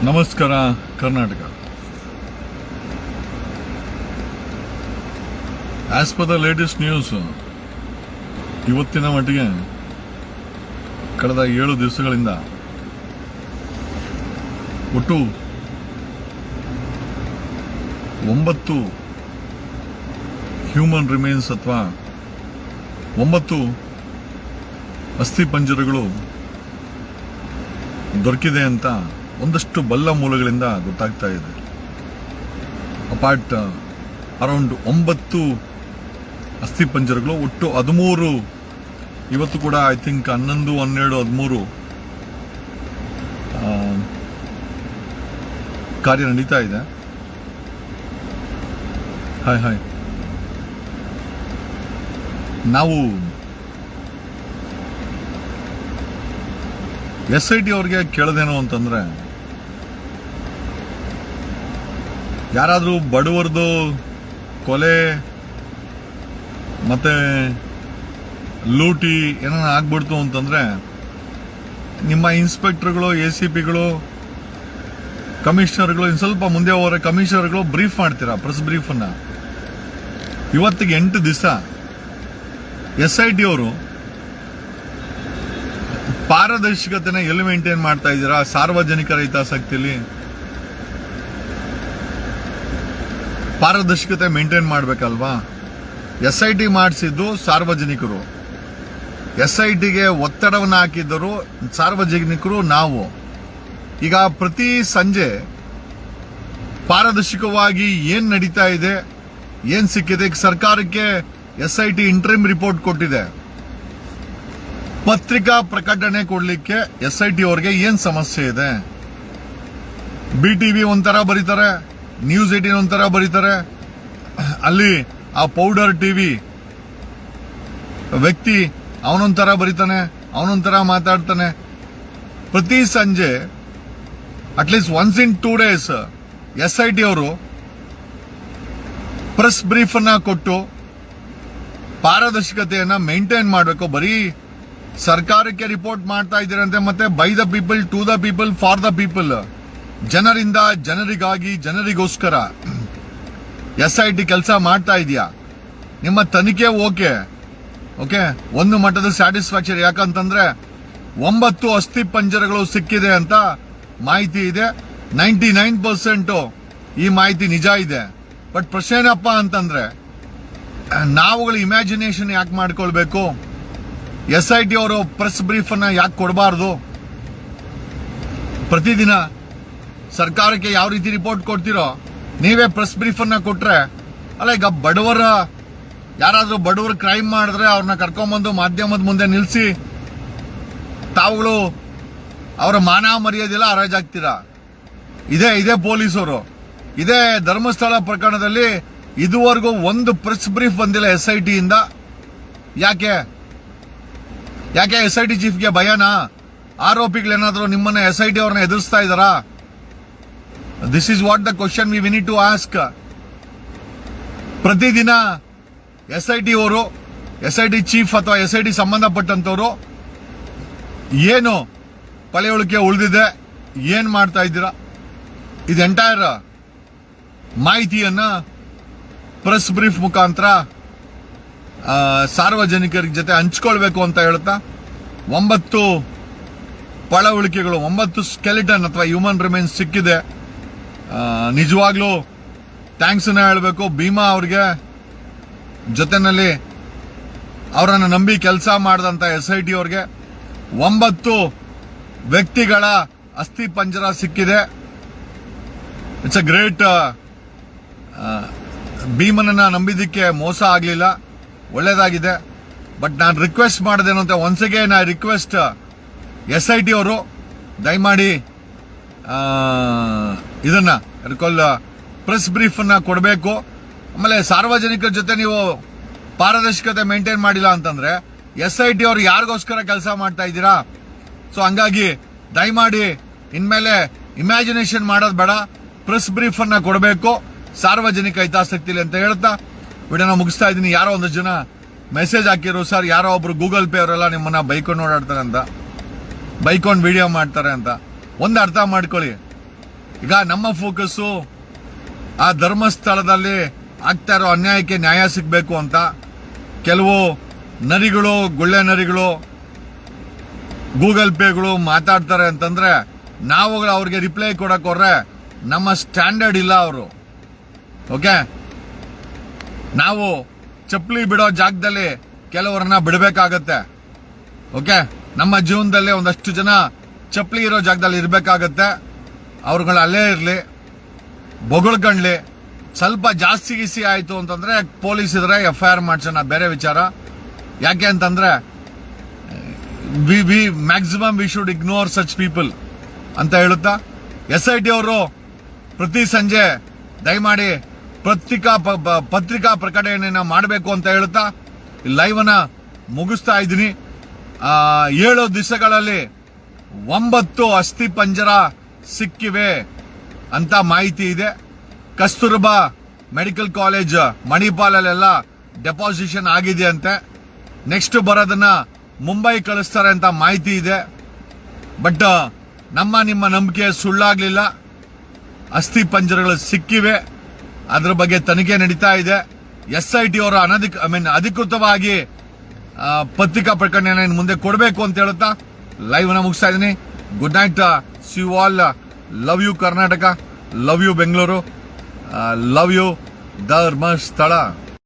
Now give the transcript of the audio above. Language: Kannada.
ನಮಸ್ಕಾರ Karnataka. As per the latest news, ಇವತ್ತಿನ ಮಟ್ಟಿಗೆ ಕಳೆದ 7 ದಿವಸಗಳಿಂದ ಒಟ್ಟು 9 ಹ್ಯೂಮನ್ ರಿಮೇನ್ಸ್ ಅಥವಾ 9 ಅಸ್ಥಿ ಪಂಜರಗಳು ದೊರಕಿದೆ ಅಂತ ಒಂದಷ್ಟು ಬಲ್ಲ ಮೂಲಗಳಿಂದ ಗೊತ್ತಾಗ್ತಾ ಇದೆ. ಅರೌಂಡ್ 9 ಅಸ್ಥಿ ಪಂಜರಗಳು, ಒಟ್ಟು 13. ಇವತ್ತು ಕೂಡ ಐ ಥಿಂಕ್ 11, 12, 13 ಕಾರ್ಯ ನಡೀತಾ ಇದೆ. ಹಾಯ್ ನಾವು SIT ಅವ್ರಿಗೆ ಕೇಳೋದೇನು ಅಂತಂದ್ರೆ, ಯಾರಾದ್ರೂ ಬಡವರದು ಕೊಲೆ ಮತ್ತೆ ಲೂಟಿ ಏನಾರ ಆಗ್ಬಿಡ್ತು ಅಂತಂದ್ರೆ ನಿಮ್ಮ ಇನ್ಸ್ಪೆಕ್ಟರ್ಗಳು, ACPಗಳು, ಕಮಿಷನರ್ಗಳು ಇನ್ನು ಸ್ವಲ್ಪ ಮುಂದೆ ಹೋದರೆ ಕಮಿಷನರ್ಗಳು ಬ್ರೀಫ್ ಮಾಡ್ತೀರಾ, ಪ್ರೆಸ್ ಬ್ರೀಫನ್ನ. ಇವತ್ತಿಗೆ 8 ದಿವಸ SIT ಅವರು ಪಾರದರ್ಶಕತೆನ ಎಲ್ಲಿ ಮೇಂಟೈನ್ ಮಾಡ್ತಾ ಇದ್ದೀರಾ? ಸಾರ್ವಜನಿಕರ ಹಿತಾಸಕ್ತಿಯಲ್ಲಿ ಪಾರದರ್ಶಕತೆ ಮೇಂಟೈನ್ ಮಾಡಬೇಕಲ್ವಾ? SIT ಮಾಡಿಸಿದ್ದು ಸಾರ್ವಜನಿಕರು, SITಗೆ ಒತ್ತಡವನ್ನು ಹಾಕಿದ್ದರು ಸಾರ್ವಜನಿಕರು, ನಾವು. ಈಗ ಪ್ರತಿ ಸಂಜೆ ಪಾರದರ್ಶಕವಾಗಿ ಏನ್ ನಡೀತಾ ಇದೆ, ಏನ್ ಸಿಕ್ಕಿದೆ, ಸರ್ಕಾರಕ್ಕೆ SIT ಇಂಟ್ರಿಮ್ ರಿಪೋರ್ಟ್ ಕೊಟ್ಟಿದೆ. ಪತ್ರಿಕಾ ಪ್ರಕಟಣೆ ಕೊಡ್ಲಿಕ್ಕೆ SIT ಅವ್ರಿಗೆ ಏನ್ ಸಮಸ್ಯೆ ಇದೆ? BTV ಒಂಥರ ಬರೀತಾರೆ, ನ್ಯೂಸ್ 18 ಒಂಥರ ಬರೀತಾರೆ, ಅಲ್ಲಿ ಆ ಪೌಡರ್ ಟಿವಿ ವ್ಯಕ್ತಿ ಅವನೊಂಥರ ಬರೀತಾನೆ, ಅವನೊಂಥರ ಮಾತಾಡ್ತಾನೆ. ಪ್ರತಿ ಸಂಜೆ at least once in 2 days SIT ಅವರು ಪ್ರೆಸ್ ಬ್ರೀಫ್ ಅನ್ನ ಕೊಟ್ಟು ಪಾರದರ್ಶಕತೆಯನ್ನ ಮೇಂಟೈನ್ ಮಾಡಬೇಕು. ಬರೀ ಸರ್ಕಾರಕ್ಕೆ ರಿಪೋರ್ಟ್ ಮಾಡ್ತಾ ಇದ್ದೀರಂತೆ, ಮತ್ತೆ by the people, to the people, for the people, ಜನರಿಂದ ಜನರಿಗಾಗಿ, ಜನರಿಗೋಸ್ಕರ SIT ಕೆಲಸ ಮಾಡ್ತಾ ಇದೆಯಾ? ನಿಮ್ಮ ತನಿಖೆ ಓಕೆ, ಒಂದು ಮಟ್ಟದ ಸ್ಯಾಟಿಸ್ಫ್ಯಾಕ್ಷನ್. ಯಾಕಂತಂದ್ರೆ 9 ಅಸ್ಥಿ ಪಂಜರಗಳು ಸಿಕ್ಕಿದೆ ಅಂತ ಮಾಹಿತಿ ಇದೆ. 99% ಈ ಮಾಹಿತಿ ನಿಜ ಇದೆ. ಬಟ್ ಪ್ರಶ್ನೆ ಏನಪ್ಪ ಅಂತಂದ್ರೆ, ನಾವುಗಳು ಇಮ್ಯಾಜಿನೇಷನ್ ಯಾಕೆ ಮಾಡ್ಕೊಳ್ಬೇಕು? SIT ಅವರು ಪ್ರೆಸ್ ಬ್ರೀಫ್ ಅನ್ನ ಯಾಕೆ ಕೊಡಬಾರ್ದು? ಪ್ರತಿದಿನ ಸರ್ಕಾರಕ್ಕೆ ಯಾವ ರೀತಿ ರಿಪೋರ್ಟ್ ಕೊಡ್ತೀರೋ ನೀವೇ ಪ್ರೆಸ್ ಬ್ರೀಫ್ ಅನ್ನ ಕೊಟ್ರೆ ಅಲ್ಲ. ಈಗ ಯಾರಾದ್ರೂ ಬಡವರು ಕ್ರೈಮ್ ಮಾಡಿದ್ರೆ ಅವ್ರನ್ನ ಕರ್ಕೊಂಡ್ಬಂದು ಮಾಧ್ಯಮದ ಮುಂದೆ ನಿಲ್ಲಿಸಿ ತಾವುಗಳು ಅವರ ಮಾನ ಮರ್ಯಾದೆಲ್ಲ ಹರಾಜಾಗ್ತೀರಾ. ಇದೇ ಪೊಲೀಸರು. ಇದೇ ಧರ್ಮಸ್ಥಳ ಪ್ರಕರಣದಲ್ಲಿ ಇದುವರೆಗೂ ಒಂದು ಪ್ರೆಸ್ ಬ್ರೀಫ್ ಬಂದಿಲ್ಲ SIT ಇಂದ. ಯಾಕೆ SIT ಚೀಫ್ಗೆ ಭಯನಾ? ಆರೋಪಿಗಳೇನಾದ್ರೂ ನಿಮ್ಮನ್ನ SIT ಅವ್ರನ್ನ ಎದುರಿಸ್ತಾ ಇದ್ದಾರಾ? This is what the question we need to ask. ಪ್ರತಿದಿನ SIT ಅವರು, SIT ಚೀಫ್ ಅಥವಾ SIT ಸಂಬಂಧಪಟ್ಟಂತವರು ಏನು ಪಳೆಯುಳಿಕೆ ಉಳಿದಿದೆ, ಏನ್ ಮಾಡ್ತಾ ಇದ್ದೀರಾ? ಇದು ಎಂಟೈರ್ ಮಾಹಿತಿಯನ್ನ ಪ್ರೆಸ್ ಬ್ರೀಫ್ ಮುಖಾಂತರ ಸಾರ್ವಜನಿಕರ ಜೊತೆ ಹಂಚ್ಕೊಳ್ಬೇಕು ಅಂತ ಹೇಳ್ತಾ 9 ಪಳವಳಿಕೆಗಳು, 9 ಸ್ಕೆಲಿಟನ್ ಅಥವಾ ಹ್ಯೂಮನ್ ರಿಮೇನ್ಸ್ ಸಿಕ್ಕಿದೆ. ನಿಜವಾಗ್ಲೂ ಥ್ಯಾಂಕ್ಸ್ ಹೇಳಬೇಕು ಭೀಮಾ ಅವ್ರಿಗೆ, ಜೊತೆನಲ್ಲಿ ಅವರನ್ನು ನಂಬಿ ಕೆಲಸ ಮಾಡಿದಂತ SIT ಅವ್ರಿಗೆ. 9 ವ್ಯಕ್ತಿಗಳ ಅಸ್ಥಿ ಪಂಜರ ಸಿಕ್ಕಿದೆ. It's a great. ಭೀಮನನ್ನ ನಂಬಿದ್ದಕ್ಕೆ ಮೋಸ ಆಗಲಿಲ್ಲ, ಒಳ್ಳೇದಾಗಿದೆ. ಬಟ್ ನಾನು ರಿಕ್ವೆಸ್ಟ್ ಮಾಡಿದೇನು ಅಂತ, once again I request SIT ಅವರು ದಯಮಾಡಿ ಇದನ್ನ ಪ್ರೆಸ್ ಬ್ರೀಫ್ ಅನ್ನ ಕೊಡಬೇಕು. ಆಮೇಲೆ ಸಾರ್ವಜನಿಕರ ಜೊತೆ ನೀವು ಪಾರದರ್ಶಕತೆ ಮೇಂಟೈನ್ ಮಾಡಿಲ್ಲ ಅಂತಂದ್ರೆ SIT ಅವರು ಯಾರಿಗೋಸ್ಕರ ಕೆಲಸ ಮಾಡ್ತಾ ಇದ್ದೀರಾ? ಸೊ ಹಂಗಾಗಿ ದಯಮಾಡಿ ಇನ್ಮೇಲೆ ಇಮ್ಯಾಜಿನೇಷನ್ ಮಾಡೋದು ಬೇಡ, ಪ್ರೆಸ್ ಬ್ರೀಫ್ ಅನ್ನ ಕೊಡಬೇಕು ಸಾರ್ವಜನಿಕ ಹಿತಾಸಕ್ತಿಲಿ ಅಂತ ಹೇಳ್ತಾ ವಿಡಿಯೋನ ಮುಗಿಸ್ತಾ ಇದ್ದೀನಿ. ಯಾರೋ 1 ಜನ ಮೆಸೇಜ್ ಹಾಕಿರೋ, ಸರ್ ಯಾರೋ ಒಬ್ರು ಗೂಗಲ್ ಪೇ ಅವರೆಲ್ಲ ನಿಮ್ಮನ್ನ ಬೈಕೊಂಡು ಓಡಾಡ್ತಾರೆ ಅಂತ, ಬೈಕೊಂಡು ವಿಡಿಯೋ ಮಾಡ್ತಾರೆ ಅಂತ. ಒಂದು ಅರ್ಥ ಮಾಡ್ಕೊಳ್ಳಿ, ಈಗ ನಮ್ಮ ಫೋಕಸ್ಸು ಆ ಧರ್ಮಸ್ಥಳದಲ್ಲಿ ಆಗ್ತಾ ಇರೋ ಅನ್ಯಾಯಕ್ಕೆ ನ್ಯಾಯ ಸಿಗಬೇಕು ಅಂತ. ಕೆಲವು ನರಿಗಳು, ಗುಳ್ಳೆ ನರಿಗಳು, ಗೂಗಲ್ ಪೇಗಳು ಮಾತಾಡ್ತಾರೆ ಅಂತಂದ್ರೆ ನಾವು ಅವ್ರಿಗೆ ರಿಪ್ಲೈ ಕೊಡಕ್ ಹೋದ್ರೆ ನಮ್ಮ ಸ್ಟ್ಯಾಂಡರ್ಡ್ ಇಲ್ಲ ಅವರು. ಓಕೆ, ನಾವು ಚಪ್ಪಲಿ ಬಿಡೋ ಜಾಗದಲ್ಲಿ ಕೆಲವರನ್ನ ಬಿಡಬೇಕಾಗತ್ತೆ. ಓಕೆ, ನಮ್ಮ ಜೀವನದಲ್ಲಿ ಒಂದಷ್ಟು ಜನ ಚಪ್ಪಲಿ ಇರೋ ಜಾಗದಲ್ಲಿ ಇರಬೇಕಾಗತ್ತೆ. ಅವ್ರುಗಳು ಅಲ್ಲೇ ಇರಲಿ, ಬೊಗಳ್ಕಂಡ್ಲಿ. ಸ್ವಲ್ಪ ಜಾಸ್ತಿ ಗಿಸಿ ಆಯ್ತು ಅಂತಂದ್ರೆ ಪೊಲೀಸ್ ಇದ್ರೆ FIR ಮಾಡ್ಸೋಣ, ಬೇರೆ ವಿಚಾರ. ಯಾಕೆ ಅಂತಂದ್ರೆ maximum we should ignore such people ಅಂತ ಹೇಳುತ್ತಾ SIT ಅವರು ಪ್ರತಿ ಸಂಜೆ ದಯಮಾಡಿ ಪತ್ರಿಕಾ ಪ್ರಕಟಣೆಯನ್ನ ಮಾಡಬೇಕು ಅಂತ ಹೇಳುತ್ತಾ ಲೈವ್ ಅನ್ನ ಮುಗಿಸ್ತಾ ಇದ್ದೀನಿ. 7 ದಿವಸಗಳಲ್ಲಿ 9 ಅಸ್ಥಿ ಪಂಜರ ಸಿಕ್ಕಿವೆ ಅಂತ ಮಾಹಿತಿ ಇದೆ. ಕಸ್ತೂರ್ಬಾ ಮೆಡಿಕಲ್ ಕಾಲೇಜ್ ಮಣಿಪಾಲಲ್ಲೆಲ್ಲ ಡೆಪಾಸಿಷನ್ ಆಗಿದೆ ಅಂತೆ. ನೆಕ್ಸ್ಟ್ ಬರೋದನ್ನ ಮುಂಬೈ ಕಳಿಸ್ತಾರೆ ಅಂತ ಮಾಹಿತಿ ಇದೆ. ಬಟ್ ನಿಮ್ಮ ನಂಬಿಕೆ ಸುಳ್ಳಾಗ್ಲಿಲ್ಲ. ಅಸ್ಥಿ ಪಂಜರಗಳು ಸಿಕ್ಕಿವೆ, ಅದ್ರ ಬಗ್ಗೆ ತನಿಖೆ ನಡೀತಾ ಇದೆ. SIT ಅವರ ಅಧಿಕೃತವಾಗಿ ಪತ್ರಿಕಾ ಪ್ರಕಟಣೆ ಮುಂದೆ ಕೊಡಬೇಕು ಅಂತ ಹೇಳುತ್ತಾ ಲೈವ್ ನ ಮುಗಿಸ್ತಾ ಇದ್ದೀನಿ. Good night, see you all. Love you Karnataka, love you Bengaluru, love you Dharmasthala.